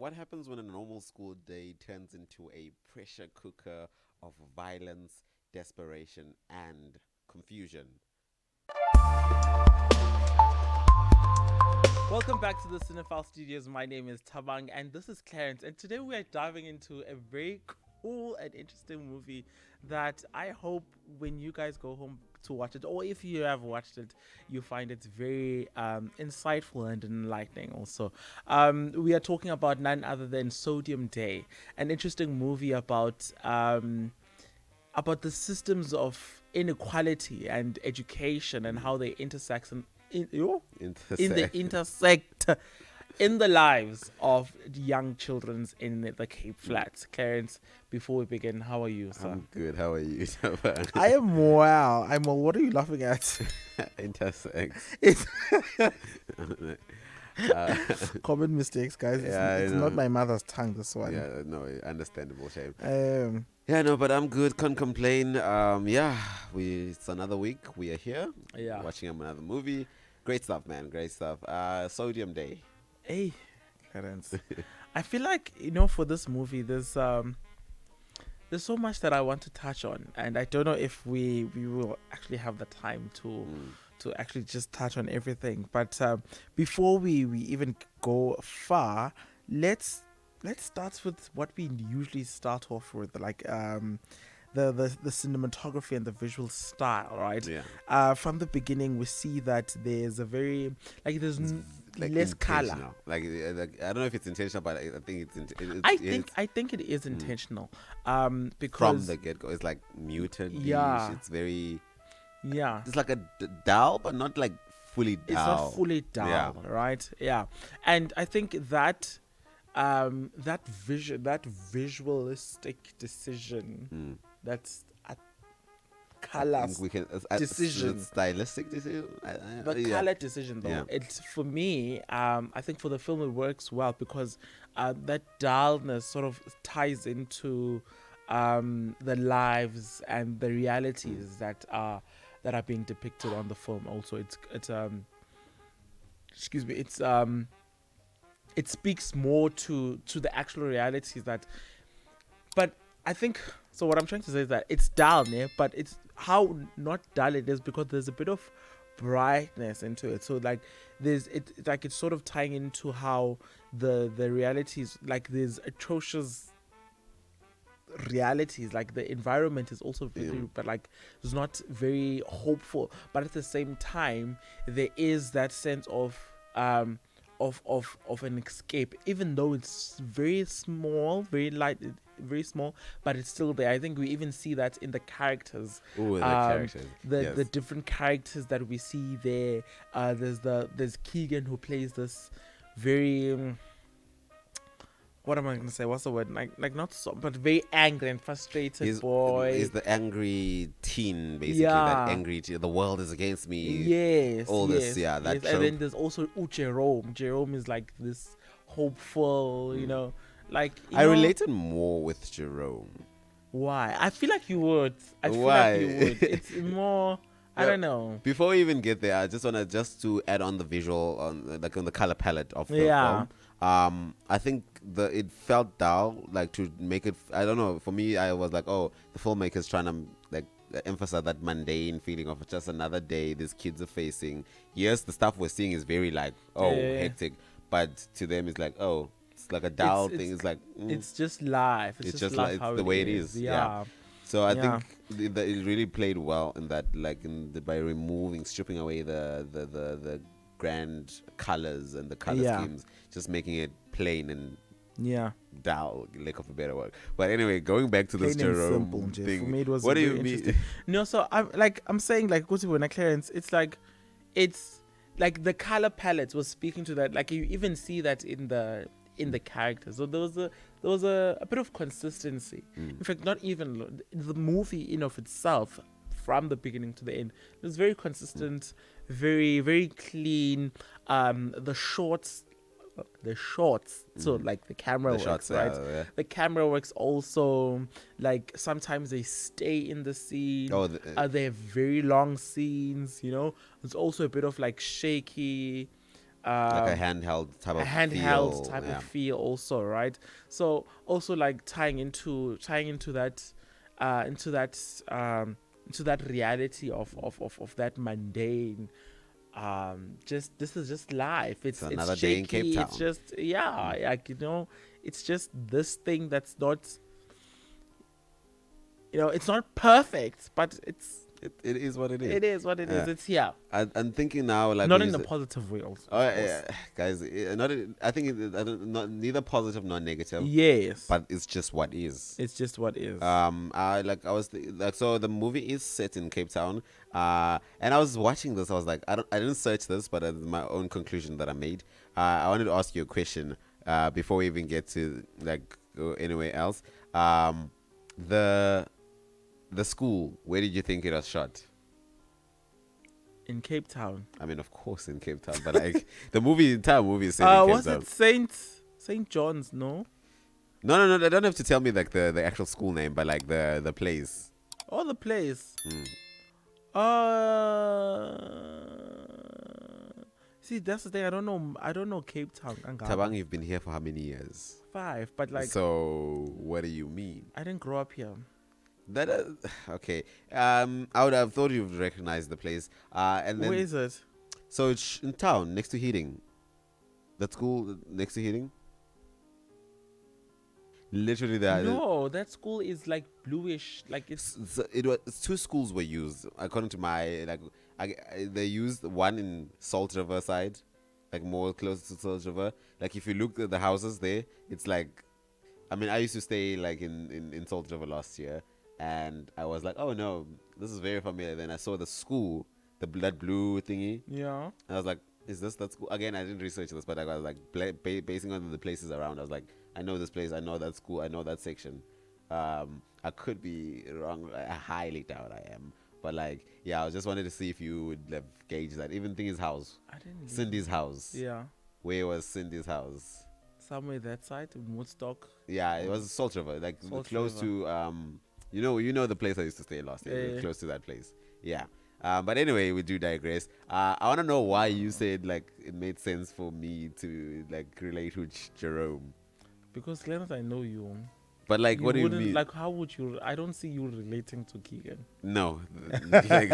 What happens when a normal school day turns into a pressure cooker of violence, desperation, and confusion? Welcome back to the Cinephile Studios. My name is Tabang and this is Clarence. And today we are diving into a very cool and interesting movie that I hope when you guys go home to watch it, or if you have watched it, you find it very insightful and enlightening also. We are talking about none other than Sodium Day, an interesting movie about the systems of inequality and education and how they intersect in the Intersect. intersect in the lives of young children in the Cape Flats. Clarence, before we begin, how are you, sir? I'm good. How are you? I am well. I'm well. What are you laughing at? Intersect. It's uh, common mistakes, guys. It's, Yeah, I it's know. not my mother's tongue, this one. yeah, no, understandable shame. Um, Yeah, no, but I'm good. Can't complain. Yeah, it's another week. We are here. Yeah. Watching another movie. Great stuff, man. Great stuff. Sodium Day. Hey, Clarence. I feel like for this movie, there's so much that I want to touch on, and I don't know if we will actually have the time to actually just touch on everything. But before we even go far, let's start with what we usually start off with, like the cinematography and the visual style, right? Yeah. From the beginning, we see that there's a very Like less color. intentional. Like, I don't know if it's intentional, but I think I think it is intentional. Because from the get go, it's like muted. Yeah. It's very. yeah, It's like a dull, but not like fully dull. it's not fully down, Yeah. right? Yeah, and I think that that visualistic decision, that's a I color think we can decision. stylistic decision. The Yeah. color decision, though, Yeah. it's for me. I think for the film it works well because that dullness sort of ties into the lives and the realities that are being depicted on the film. Also, it's excuse me, it speaks more to the actual realities that. But I think so. What I'm trying to say is that it's dull, yeah, but it's how not dull it is because there's a bit of brightness into it. So like it's sort of tying into how the realities, like there's atrocious realities, like the environment is also very, Yeah. but like it's not very hopeful, but at the same time there is that sense of of an escape, even though it's very small, very light, very small, but it's still there. I think we even see that in the characters. Ooh, the Um, characters. the Yes. the different characters that we see there. There's Keegan, who plays this very what am I gonna say? What's the word? Like not so, but very angry and frustrated boy. He's the angry teen, basically. Yeah. That angry teen. The world is against me. Yes, all this, yes, yeah, that yes. trope. And then there's also Jerome. Jerome is like this hopeful, like I related more with Jerome. Why? I feel like you would. I feel Why? like you would. It's more. I Yeah. don't know. Before we even get there, I just wanna to add on the visual on the color palette of the Yeah. film. I think it felt dull, like to make it. I don't know. For me, I was like, oh, the filmmakers trying to like emphasize that mundane feeling of just another day these kids are facing. Yes, the stuff we're seeing is very like Yeah. hectic, but to them it's like it's like a dull It's- thing. It's like It's just life. It's just life. it's How the way it is. Yeah. So I Yeah. think it really played well in that, like by stripping away the grand colors and the color Yeah. schemes, just making it plain and Yeah. dull, lack of a better word. But anyway, going back to this Plain and Jerome simple, Jeff. thing, For me, it was what do very you mean? interesting. No, so I'm saying like go to when I clearance. It's like the color palettes was speaking to that. Like you even see that in the characters. So there was a bit of consistency. In fact, not even the movie in of itself, from the beginning to the end, it was very consistent, very very clean. The shorts, so like the camera The works, shots, right? yeah. The camera works also. Like sometimes they stay in the scene. Oh, They have very long scenes. There's also a bit of like shaky like a handheld type a of handheld feel. type Yeah. of feel also, right? So also like tying into that into that reality of that mundane, just this is just life. It's another day shaky. in Cape It's Town. just like it's just this thing that's not, it's not perfect, but It is what it is. it is what it is. Yeah. It's here. I'm thinking now, like, Not when in you a said- positive way also, Oh of yeah, course. guys. Not. I think I don't, not neither positive nor negative. Yes, But it's just what is. it's just what is. I was like, so the movie is set in Cape Town. And I was watching this. I was like, I didn't search this, but it's my own conclusion that I made. I wanted to ask you a question. Before we even get to like go anywhere else. The school. Where did you think it was shot? In Cape Town. I mean, of course, in Cape Town, but like the entire movie is set in Cape Was Town. it Saint John's? No. No. They don't have to tell me like the actual school name, but like the place. Oh, the place. See, that's the thing. I don't know Cape Town. Tabang, you've been here for how many years? 5, but like So what do you mean? I didn't grow up here. That okay. I would have thought you'd recognize the place. And then Where is it? so it's in town next to Heating. That school next to Heating. Literally there. No, that school is like bluish. Like it's So two schools were used according to my they used one in Salt River side, like more close to Salt River. Like if you look at the houses there, it's like, I mean, I used to stay like in Salt River last year, and I was like, oh no, this is very familiar. Then I saw the school, that blue thingy, yeah. and I was like, is this that school? Again, I didn't research this, but I was like basing on the places around. I was like, I know this place, I know that school, I know that section. I could be wrong. I highly doubt I am. But like, yeah, I just wanted to see if you would have gauged that. Even Thingy's house, I didn't. Cindy's house. Yeah. Where was Cindy's house? Somewhere that side in Woodstock. Yeah, it was Salt River, like Salt close River. to you know the place I used to stay last year, Yeah. close to that place. Yeah. But anyway, we do digress. I want to know why you said like it made sense for me to like relate with Jerome. Because Leonard, I know you. But like, what do you wouldn't- mean? Like, how would you? I don't see you relating to Keegan. No, like,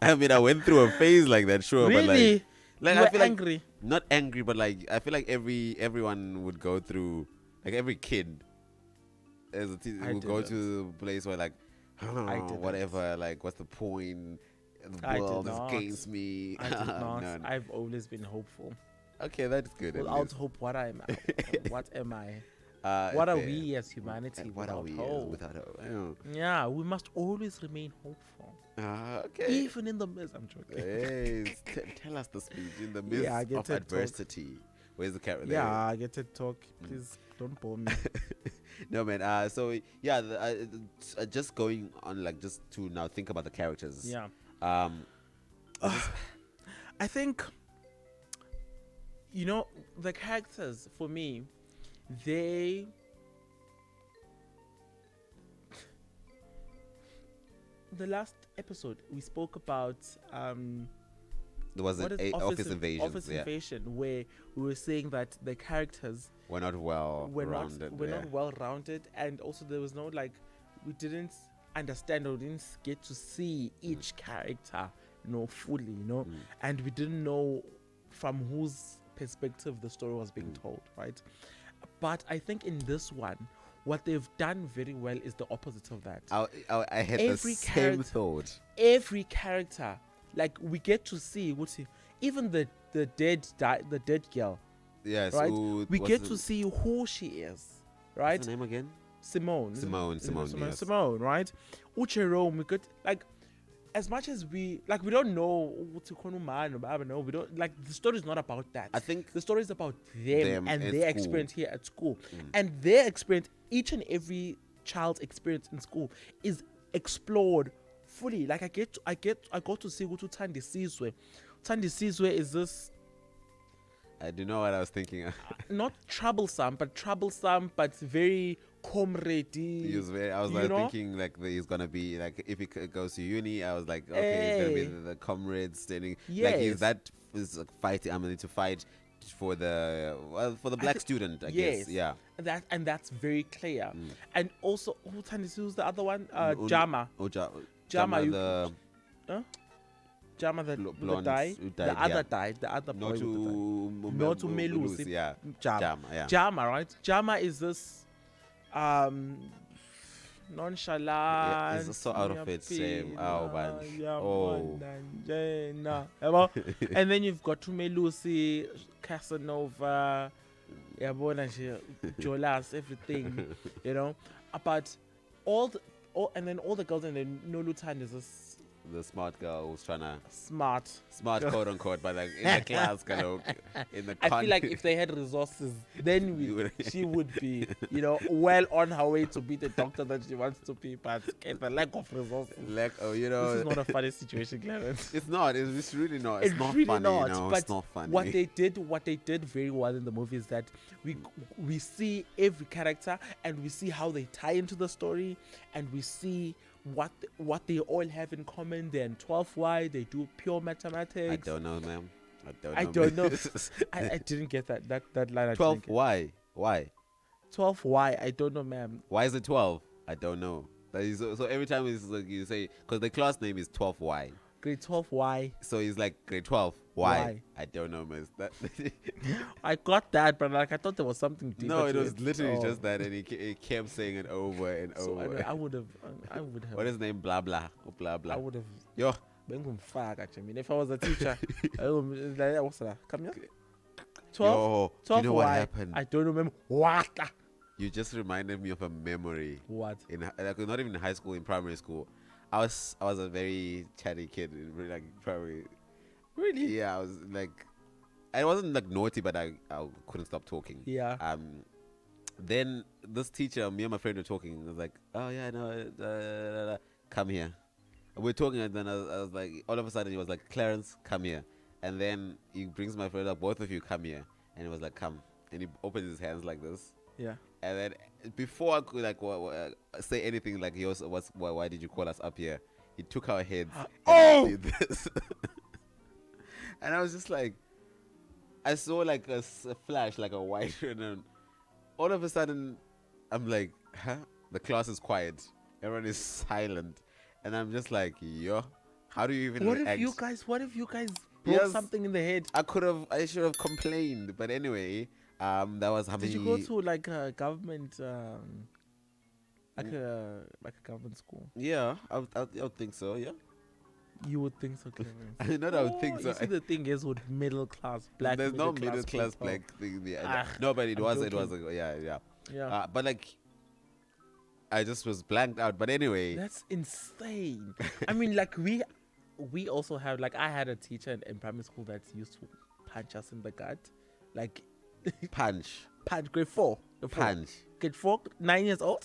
I mean, I went through a phase like that, sure, Really? but like You I were feel like angry. not angry, but like I feel like everyone would go through, like every kid, would go didn't. to the place where like, I didn't. whatever, like what's the point? The I did world is not. against me. I did not. No. I've always been hopeful. Okay, that's good. at Without least. hope, what am I? What am I? What are fair. we as humanity And what are without we hope? without hope? Yeah, we must always remain hopeful, Okay. even in the midst. I'm joking. Hey, tell us the speech in the midst Yeah, I get of to talk. adversity. Where's the character? Yeah, I get to talk. Please don't bore me. No, man. So yeah, just going on, like, just to now think about the characters. Yeah. I think, the characters, for me, they... The last episode, we spoke about... There was what an is office invasion. Office Yeah, invasion, where we were saying that the characters we're not well were rounded. not well rounded, and also there was no, like, we didn't understand or didn't get to see each character fully, and we didn't know from whose perspective the story was being told, right? But I think in this one, what they've done very well is the opposite of that. I had the Every same character- thought. Every character, like, we get to see even the dead girl, Yes. right? Ooh, We what's get the- to see who she is, what's right? the name again? Simone, Simone, yes. Simone, right? Jerome, we could, like, as much as we don't know what to call man, we don't, like, the story is not about that. I think The story is about them Them and at their school. experience here at school, and their experience, each and every child's experience in school is explored fully. Like, I got to see Utu Tandi Sizwe. Tandi Sizwe is this I do know what I was thinking. not troublesome, but very comrade. I was you like know? thinking like he's gonna be like, if he goes to uni, I was like, okay, he's gonna be Hey. the comrade standing. Like Yes. he's that is like fighting. I mean, to fight for the black student. I guess. Yes. Yeah. And that's very clear. Mm. And also, who's the other one? Un- Jama. Jama, Jama, you- the Jama, the blonde died. who The died, other yeah. died. The other boy Not with the to died. Not to Melusi. Yeah. Jama. Jama, yeah. Jama, right? Jama is this nonchalant. Yeah, it's so out of its shame. Oh, man. Oh. And then you've got Tumelusi, Casanova, Yabona, Jolas, everything, you know. But and then all the girls in the Nolutan is The smart girl who's trying to smart, quote unquote, but like in the class, kind of in the. I feel like if they had resources, then she would be, you know, well on her way to be the doctor that she wants to be. But the lack of resources, you know, this is not a funny situation, Clarence. It's not. It's really not. It's not really funny. not. You know? But it's not funny. what they did very well in the movie is that we see every character and we see how they tie into the story, and we see what they all have in common. They're in 12Y. They do pure mathematics. I don't know, ma'am. I don't know. I didn't get that line. 12. Why? 12Y. I don't know, ma'am. Why is it 12? I don't know. That is, so every time it's like you say, because the class name is 12Y. Grade 12Y. So he's like grade 12. Why? I don't know, miss. I got that, but like I thought there was something deeper. No, it to was literally just that, and he kept saying it over and So over. I would have. What is his name? Blah blah. Oh, blah blah. I would have. Yo. If I was a teacher, come here. 12. Yo, 12 you know what why? happened? I don't remember what. You just reminded me of a memory. What? In like not even in high school, in primary school. I was a very chatty kid in like primary. Really? Yeah, I was like, I wasn't like naughty, but I couldn't stop talking. Yeah. Then this teacher, me and my friend were talking. I was like, oh yeah, no, come here. And we're talking, and then I was like, all of a sudden he was like, Clarence, come here. And then he brings my friend up, both of you come here. And he was like, come. And he opens his hands like this. Yeah. And then before I could like say anything, like he also why did you call us up here? He took our heads and did this. And I was just like, I saw like a flash, like a white, and then all of a sudden I'm like, huh? The class is quiet. Everyone is silent. And I'm just like, yo, how do you even What react? if you guys broke Yes. something in the head? I should have complained. But anyway, that was how Did many. you go to like a government, like a government school? Yeah, I would think so. Yeah, You would think so, Clarence. I know. I would think so. You see, the thing is with middle class black. There's no middle people. class black thing there. Ah, No, but it I'm was. joking. Yeah. Yeah. But like, I just was blanked out. But anyway, That's insane. I mean, like we also have, like, I had a teacher in primary school that used to punch us in the gut, like punch. grade 4. Punch. Grade 4, 9 years old.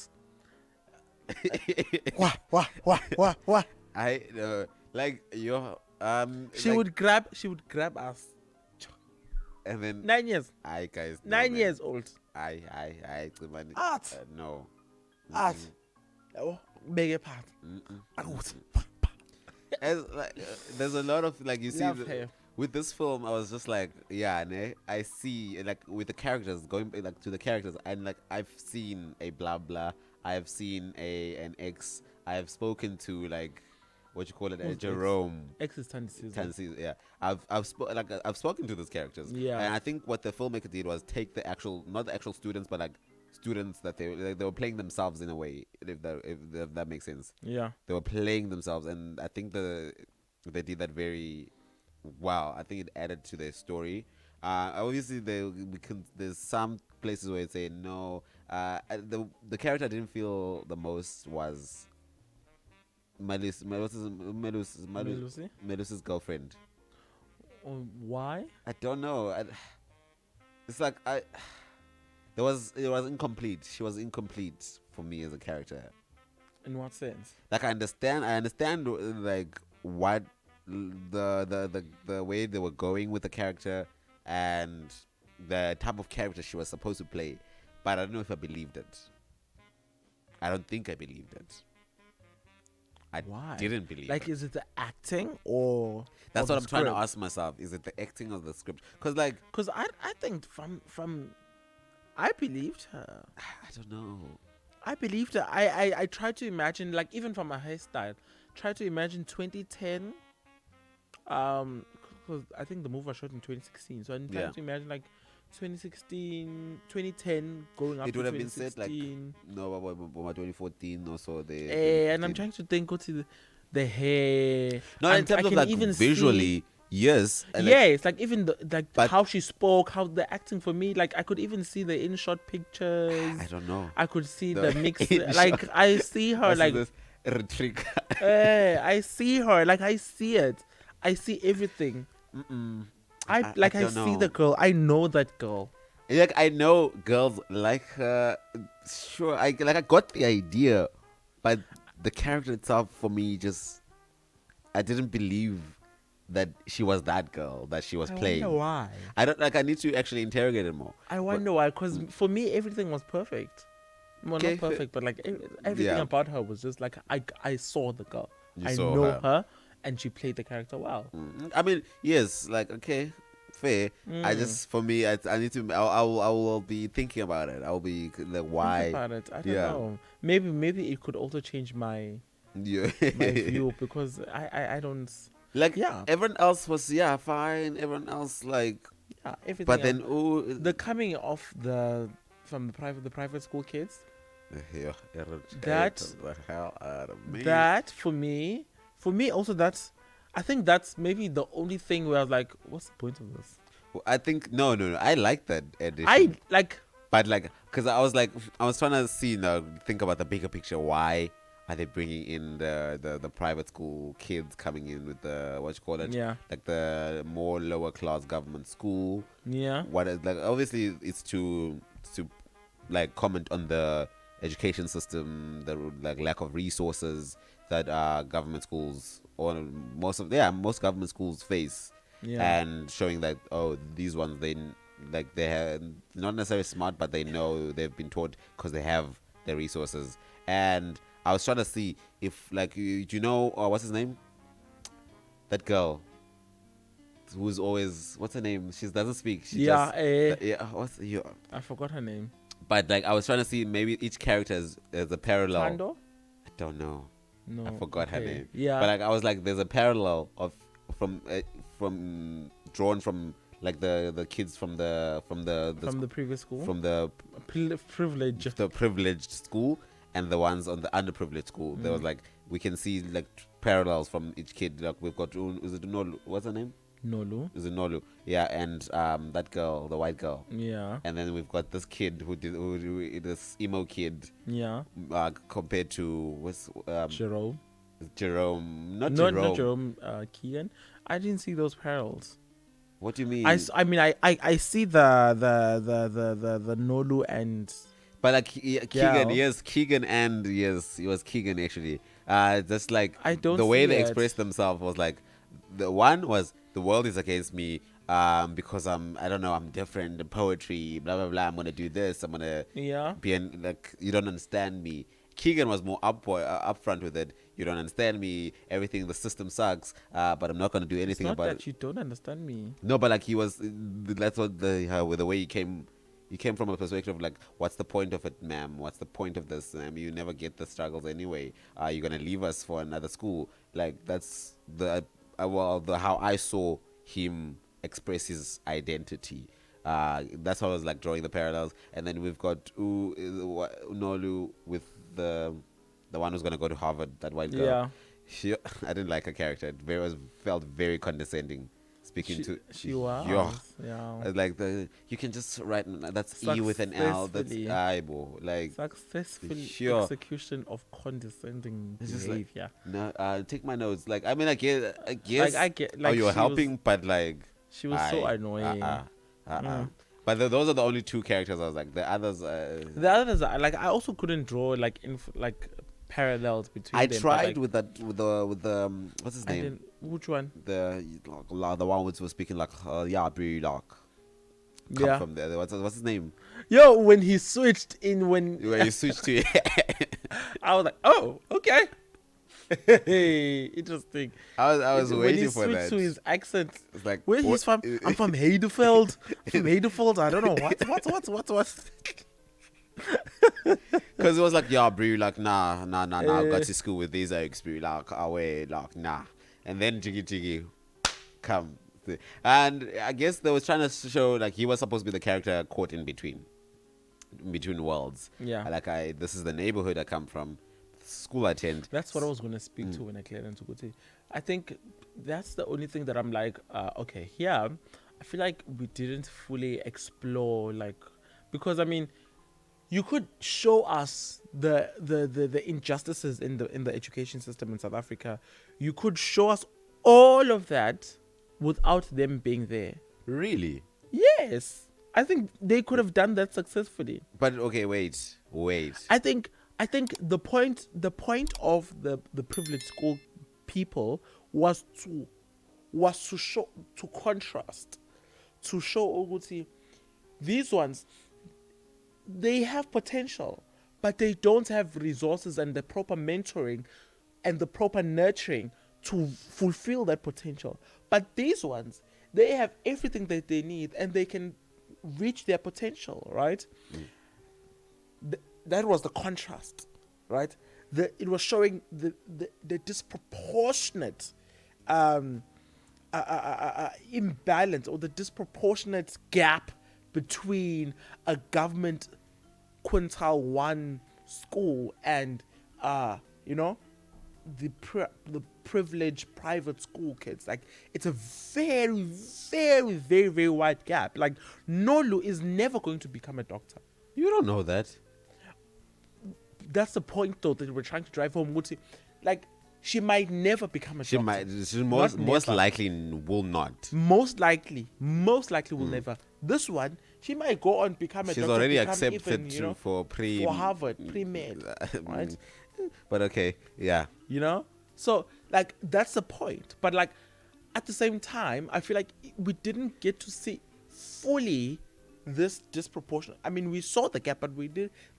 What? I like your She like, would grab us. and then 9 years. I guys 9 years old. I Art. no. Art. Oh, beg your pardon. As like, there's a lot of like you see Love her. with this film. I was just like, yeah, ne? I see like with the characters going like to the characters, and like I've seen a blah blah. I've seen an ex. I've spoken to like what you call it, Who's ex? Jerome. X is Tennessee. Tennessee, yeah. I've spoken to those characters. Yeah. And I think what the filmmaker did was take the actual, not the actual students, but like students that they were playing themselves in a way, if that makes sense. Yeah. They were playing themselves, and I think they did that very well. I think it added to their story. Obviously, there's some places where it say no. The character I didn't feel the most was Melusi's girlfriend. Why? I don't know. It's like it was incomplete. She was incomplete for me as a character. In what sense? Like I understand like what the way they were going with the character and the type of character she was supposed to play, but I don't know if I believed it. I don't think I believed it. I Why? didn't believe Like, it. is it the acting or? That's or what the I'm trying to script? ask myself. Is it the acting of the script? Because, like, Because I think from I believed her. I don't know. I believed her. I tried to imagine, like, even from her hairstyle, try to imagine 2010. Because I think the movie was shot in 2016. So I'm trying Yeah. to imagine, like, 2016, 2010, going up It to would have been said, like, 2016. no, but 2014 or so. They And I'm trying to think what's the hair. No, in terms I of can like even see. visually, yes. Yeah, it's like even like But- how she spoke, how the acting for me, like I could even see the in-shot pictures. I don't know. I could see The the mix. in-shot- Like I see her, What's like this? Retrick. I see her, like I see it. I see everything. I don't see know. the girl. I know that girl. Like I know girls like her. Sure, I got the idea, but the character itself for me just I didn't believe that she was that girl that she was playing. I wonder why. I don't like. I need to actually interrogate it more. I wonder why. Because for me, everything was perfect. Well, Okay, not perfect, but like everything yeah. about her was just like I saw the girl. You I saw know her. her, and she played the character well. I mean, yes, like okay, fair. I just for me, I need to. I will be thinking about it. I'll be like, why? Think about it. I don't Yeah. know. Maybe it could also change my Yeah. my view because I don't. Like Yeah. everyone else was fine. Everyone else like, Yeah, everything. but then else. The coming off from the private school kids. yeah, That- the hell out of me. That for me also that's. I think that's maybe the only thing where I was like, what's the point of this? I think no. I like that edition. I like. But like, cause I was trying to see think about the bigger picture. Why are they bringing in the private school kids coming in with the what you call it? Yeah. Like the more lower class government school. Yeah. What is like? Obviously, it's to like comment on the education system, the like lack of resources that government schools or most government schools face. Yeah. And showing that these ones they're not necessarily smart, but they know they've been taught because they have the resources. And I was trying to see if like do you know what's his name, that girl who's always what's her name, she doesn't speak, she Yeah. I forgot her name. but like I was trying to see maybe each character is a parallel. Tando? I don't know, No. I forgot her okay. name. Yeah. But like I was like, there's a parallel of from drawn from like the kids from the previous school. from the Privilege. privileged school and the ones on the underprivileged school. There was like we can see like parallels from each kid. Like we've got is it Nolu? What's her name? Nolu. Is it Nolu? Yeah, and that girl, the white girl. Yeah. And then we've got this kid who this emo kid Yeah. compared to what's Jerome. Jerome, not No, Jerome. not Jerome. Keegan. I didn't see those parallels. What do you mean? I see the Nolu and But like Keegan, Gal. yes, Keegan, and yes, it was Keegan actually. Just like I don't the way see they it. expressed themselves was like, the one was the world is against me because I don't know, I'm different. The poetry, blah blah blah. I'm gonna do this. I'm gonna yeah. be like you don't understand me. Keegan was more upfront with it. You don't understand me. Everything, the system sucks. But I'm not gonna do It's anything not about that it. you don't understand me. No, but like he was. That's what with the way he came. He came from a perspective of like, what's the point of it, ma'am? What's the point of this? You never get the struggles anyway. You're gonna leave us for another school. Like that's the how I saw him express his identity. That's how I was like drawing the parallels. And then we've got Nolu with the one who's gonna go to Harvard. That white girl. Yeah. I didn't like her character. It felt very condescending. Speaking to She was. Yeah. I was like you can just write that's E with an L. That's Successfully. eyeball. Like Successful Sure. execution of condescending It's just like- behavior. no, take my notes. Like I mean, I guess. Like I get. Like you were she helping, but like she was so annoying. But those are the only two characters I was like. The others. The others, like I also couldn't draw like parallels between. I them, but, tried like, with that with the what's his I name? didn't- which one? The one which was speaking like bro, like come Yeah. from there. What's his name? Yo, when he switched in, when Where you switched to I was like, oh, okay. Hey, interesting. I was When he waiting for switched that. to his accent. It's like, Where what- he's from? I'm from Heideveld. From Heideveld. I don't know what. Because it was like, yeah, bro, like, nah, I got to school with these experience, like, away, like, nah. And then Jiggy, come. And I guess they was trying to show, like, he was supposed to be the character caught in between worlds. Yeah. Like, this is the neighborhood I come from, school I attend. That's what I was going to speak to when I cleared into Guti. I think that's the only thing that I'm like, okay, here, I feel like we didn't fully explore, like, because I mean, you could show us the injustices in the education system in South Africa. You could show us all of that without them being there. Really? Yes, I think they could have done that successfully. But, okay, wait. I think the point of the privileged school people was to show, to contrast, to show Oguti, these ones, they have potential, but they don't have resources and the proper mentoring and the proper nurturing to fulfill that potential. But these ones, they have everything that they need and they can reach their potential, right? That was the contrast, right? It was showing the disproportionate imbalance or the disproportionate gap between a government quintile 1 school and the privileged private school kids. Like, it's a very, very, very, very wide gap. Like, Nolu is never going to become a doctor. You don't know that. That's the point, though, that we're trying to drive home. Like, she might never become a doctor. She most likely will not. Most likely will never. This one, she might go on become a doctor. She's already become accepted even, for Harvard, pre-med, right? But okay, yeah. So, like, that's the point. But, like, at the same time, I feel like we didn't get to see fully this disproportionate. I mean, we saw the gap, but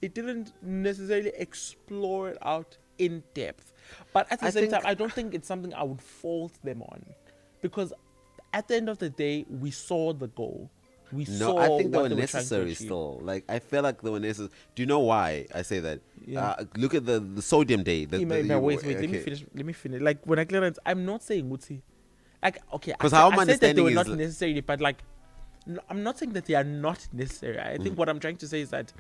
it didn't necessarily explore it out in depth. But at the same time, I don't think it's something I would fault them on, because at the end of the day, we saw the goal. I think they were necessary still. Like, I feel like they were necessary. Do you know why I say that? Yeah. Look at the sodium day. Wait. Let me finish. Like, when I clear, I'm not saying Muti. Like, okay, because how I said that they were not is necessary, but like, I'm not saying that they are not necessary. I think what I'm trying to say is that,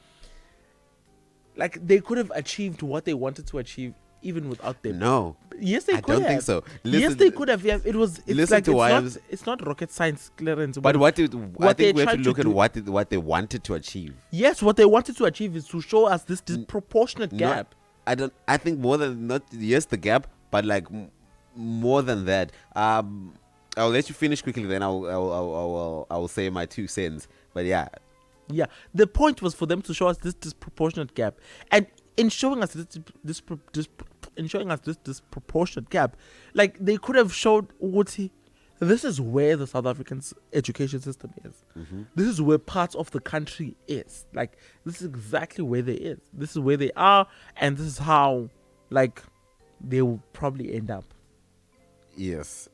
like, they could have achieved what they wanted to achieve even without them. No. Yes, they could have. I don't think so. Yes, they could have. Yeah, it's not rocket science, Clarence. But I think we have to look at what they wanted to achieve. Yes, what they wanted to achieve is to show us this disproportionate gap. I think more than the gap, but like more than that. I'll let you finish quickly, then I'll say my 2 cents. But yeah. Yeah, the point was for them to show us this disproportionate gap, and in showing us this disproportionate gap, like, they could have showed Uguti, this is where the South African education system is. This is where parts of the country is. Like, this is exactly where they is. This is where they are, and this is how, like, they will probably end up. Yes.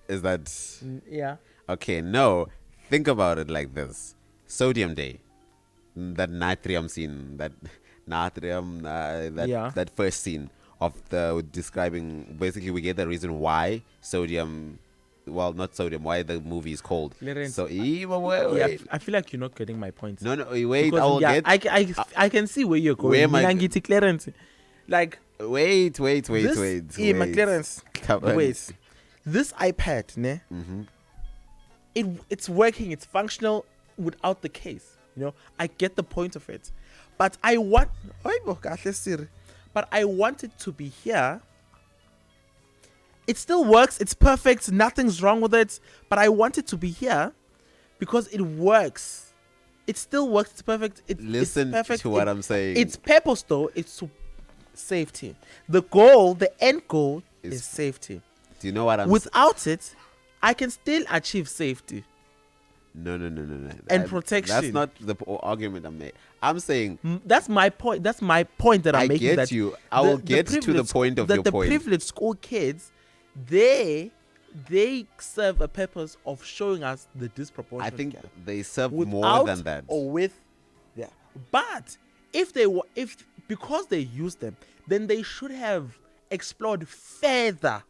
Is that... Yeah. Okay, no. Think about it like this. Sodium day. That natrium scene. That natrium... that first scene of the describing... Basically, we get the reason why sodium... Well, not sodium. Why the movie is called. So, wait. Yeah, I feel like you're not getting my point. No, wait. Because, I can see where you're going. Where am I... Clarence. Like... Wait. My Clarence. Wait. This iPad, ne? It's working. It's functional without the case. I get the point of it, but I want it to be here. It still works. It's perfect. Nothing's wrong with it. But I want it to be here because it works. It still works. It's perfect. Listen it's perfect. To what I'm saying. Its purpose, though, is to safety. The goal, the end goal, is safety. Do you know what I'm Without it, I can still achieve safety. No. And protection. That's not the argument I'm making. I'm saying That's my point. That's my point that I'm I making. get That you. I will get to the privileged point of that your the point. privileged school kids, they serve a purpose of showing us the I disproportionate think gap. they serve more Without than that. or with, yeah. But if they were, if because they used them, then they should have explored further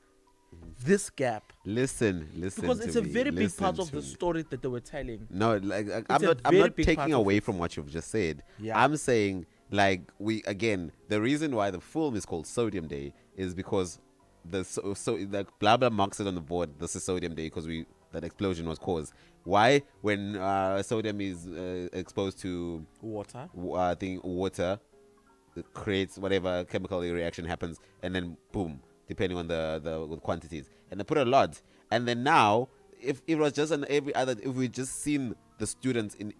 this gap, Listen because to it's a me, very big part listen of to the me. story that they were telling. No, like I'm a not very big part taking of away it. from what you've just said. Yeah. I'm saying like the reason why the film is called Sodium Day is because so like blah blah marks it on the board. This is Sodium Day because that explosion was caused. Why? When sodium is exposed to Water. water, it creates whatever chemical reaction happens, and then boom, depending on the quantities, and they put a lot, and then now if it was just if we just seen the students in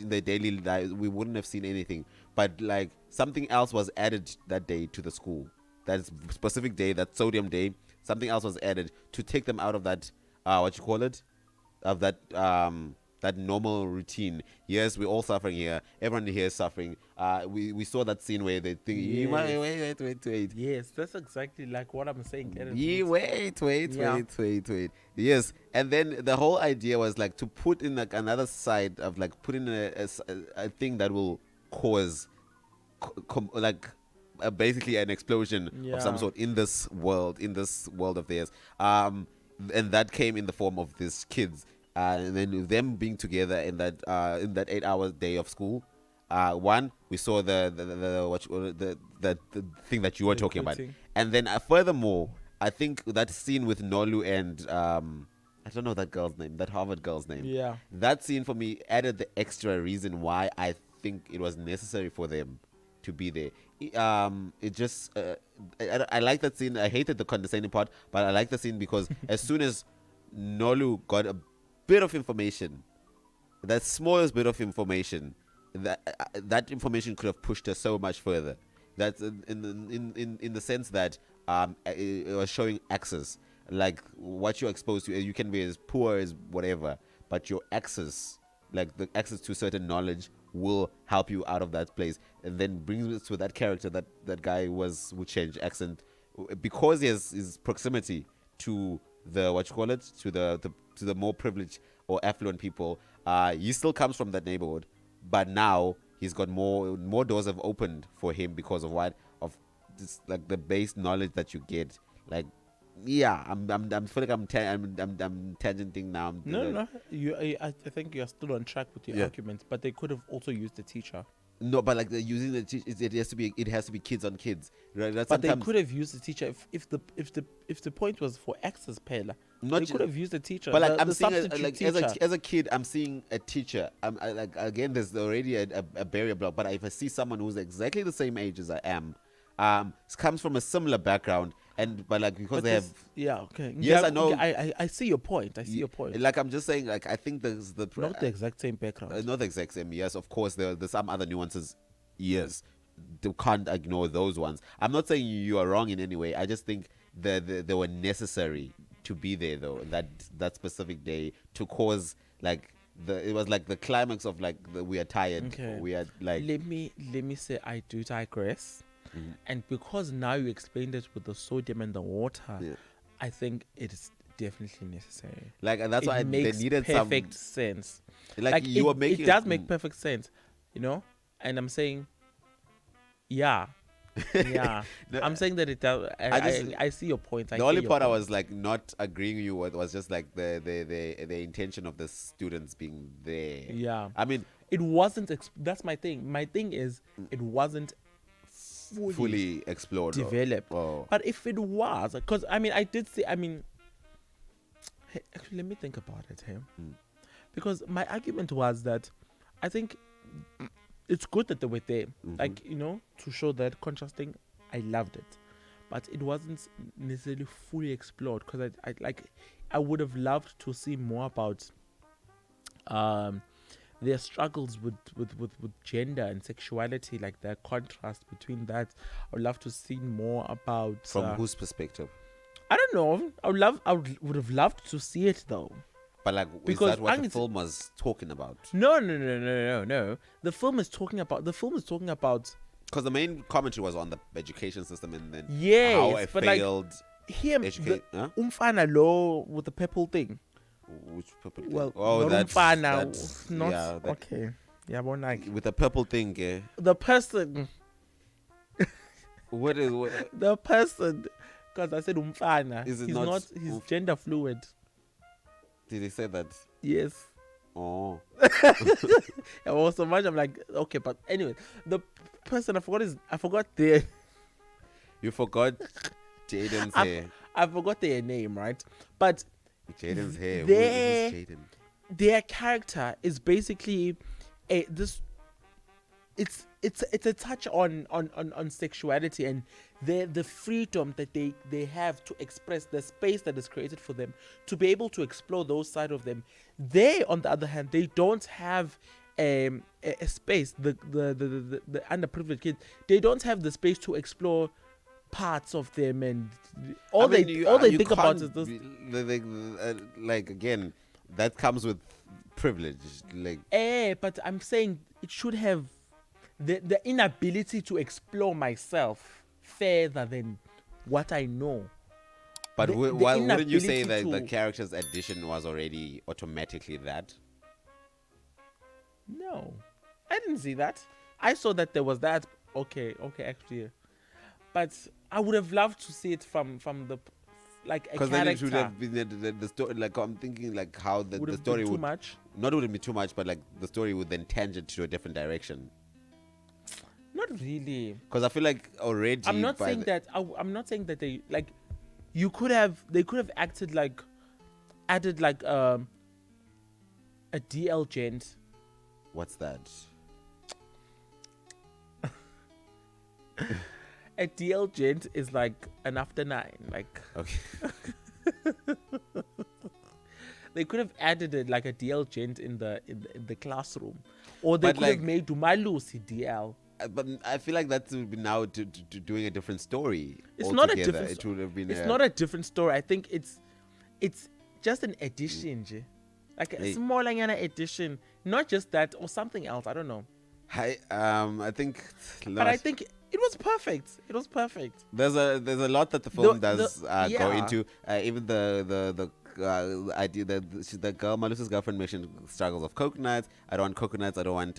their daily lives, we wouldn't have seen anything. But like something else was added that day to the school, that specific day, that Sodium Day, something else was added to take them out of that what you call it, of that normal routine. Yes, we're all suffering here. Everyone here is suffering. We saw that scene where they think, Yes. wait. Yes, that's exactly like what I'm saying. Wait. Yes, and then the whole idea was like to put in like another side of like putting a thing that will cause basically an explosion of some Yeah. sort in this world of theirs. And that came in the form of these kids, and then them being together in that 8 hour day of school. One, we saw the thing that you were talking about, Recruiting. and then furthermore, I think that scene with Nolu and I don't know that girl's name, that Harvard girl's name. Yeah. That scene for me added the extra reason why I think it was necessary for them to be there. It just I like that scene. I hated the condescending part, but I like the scene because as soon as Nolu got a bit of information, that smallest bit of information, that information could have pushed her so much further. That's in the sense that it was showing access, like what you're exposed to. You can be as poor as whatever, but your access, like the access to certain knowledge, will help you out of that place. And then brings us to that character, that guy would change accent because he has his proximity to the what you call it, to the more privileged or affluent people. He still comes from that neighborhood, but now he's got more doors have opened for him because of this, like the base knowledge that you get. Like, yeah, I'm feel like I'm tangenting now. No. I think you are still on track with your Yeah. argument, but they could have also used the teacher. No, but like using it has to be kids on kids, right? That's But they sometimes could have used the teacher if the point was for access, Pela. Not They ju- could have used the teacher. But like the I'm seeing substitute as teacher. a kid, I'm seeing a teacher. Like again, there's already a barrier block. But if I see someone who's exactly the same age as I am, comes from a similar background, but like because But they have, yeah, okay. Yes, Yeah, I know. okay, I see your point. I see your point. like I'm just saying, like I think there's Not the exact same background. not the exact same. Yes, of course there's some other nuances. Yes, they can't ignore those ones. I'm not saying you are wrong in any way. I just think they were necessary to be there though. That specific day to cause like it was like the climax of like we are tired. Okay. We are like let me say I do digress. And because now you explained it with the sodium and the water, Yeah. I think it is definitely necessary. and that's It why they makes needed perfect some sense. like you were making it does make perfect sense, you know. And I'm saying, yeah, yeah. No, I'm saying that it does. I see your point. The only part I was like not agreeing with you with was just like the intention of the students being there. Yeah. I mean, It wasn't. That's my thing. My thing is, it wasn't fully explored. developed. Oh. But if it was, because I mean, I did see. I mean, hey, actually, let me think about it here. Because my argument was that I think it's good that they were there, like, you know, to show that contrasting. I loved it, but it wasn't necessarily fully explored because I would have loved to see more about their struggles with gender and sexuality, like the contrast between that. I would love to see more about From whose perspective? I don't know. I would have loved to see it though. But like, is Because that what the Angit- film was talking about? No. The film is talking about. Because the main commentary was on the education system and then Yes, how it but like failed. him, Educate, huh? umfana lo with the purple thing. Which purple thing? Well, Oh, not that's umfana, not yeah, that, okay. Yeah, but like with the purple thing. Eh? the person, What is what? the person, because I said umfana. Is it He's not not. He's gender fluid. Did they say that? Yes. Oh, I was so much. I'm like, okay, but anyway, the person I forgot their you forgot Jaden's hair. I forgot their name, right? But Jaden's hair. Their- Who's Jaden? their character is basically it's a touch on sexuality and the freedom that they have to express, the space that is created for them to be able to explore those side of them. They, on the other hand, they don't have a space. The underprivileged kids, they don't have the space to explore parts of them, and all they think about is this. Like again, that comes with privilege. Like But I'm saying it should have the inability to explore myself further than what I know. but the why wouldn't you say inability that the to- character's addition was already automatically that? No, I didn't see that. I saw that there was that. Okay, actually, but I would have loved to see it from the like a Because then it character. should have been the story. Like I'm thinking, like how the would have story been too would much. not wouldn't be too much, but like the story would then tangent to a different direction. Not really. Because I feel like already. I'm not by saying that. I'm not saying that they like. They could have acted like, added like a DL gent. What's that? A DL gent is like an after 9. Like Okay. they could have added it like a DL gent in the classroom, or they But could like- have made Dumalusi DL. But I feel like that would be now to doing a different story. It's not a altogether. different It would have been. It's not a different story. I think it's just an addition, je. Like a Hey. small addition, not just that or something else. I don't know, Hi. I think. but I think it was perfect. It was perfect. there's a lot that the film The- does go yeah. into. Even the idea that the girl Malusa's girlfriend mentioned struggles of coconuts. I don't want coconuts. I don't want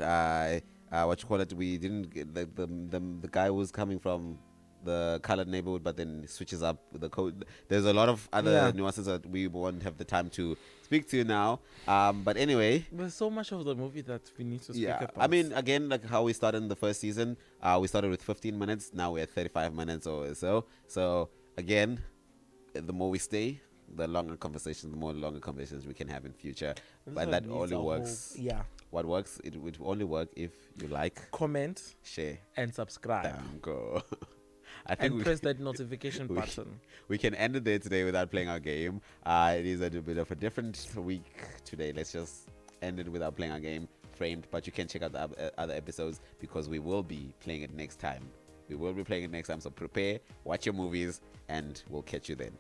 what you call it. We didn't get the guy who's coming from the colored neighborhood, but then switches up the code. There's a lot of other Yeah. nuances that we won't have the time to speak to now. But anyway. There's so much of the movie that we need to speak Yeah, about. I mean, again, like how we started in the first season, we started with 15 minutes. Now we're at 35 minutes or so. So again, the more we stay, the longer conversations we can have in future. This But one that needs only a whole- works. yeah. What works? It would only work if you like, Comment share, and subscribe go. I think and press that notification button. we can end it there today without playing our game. It is a bit of a different week today. Let's just end it without playing our game, framed. But you can check out the other episodes because we will be playing it next time. So prepare, watch your movies, and we'll catch you then.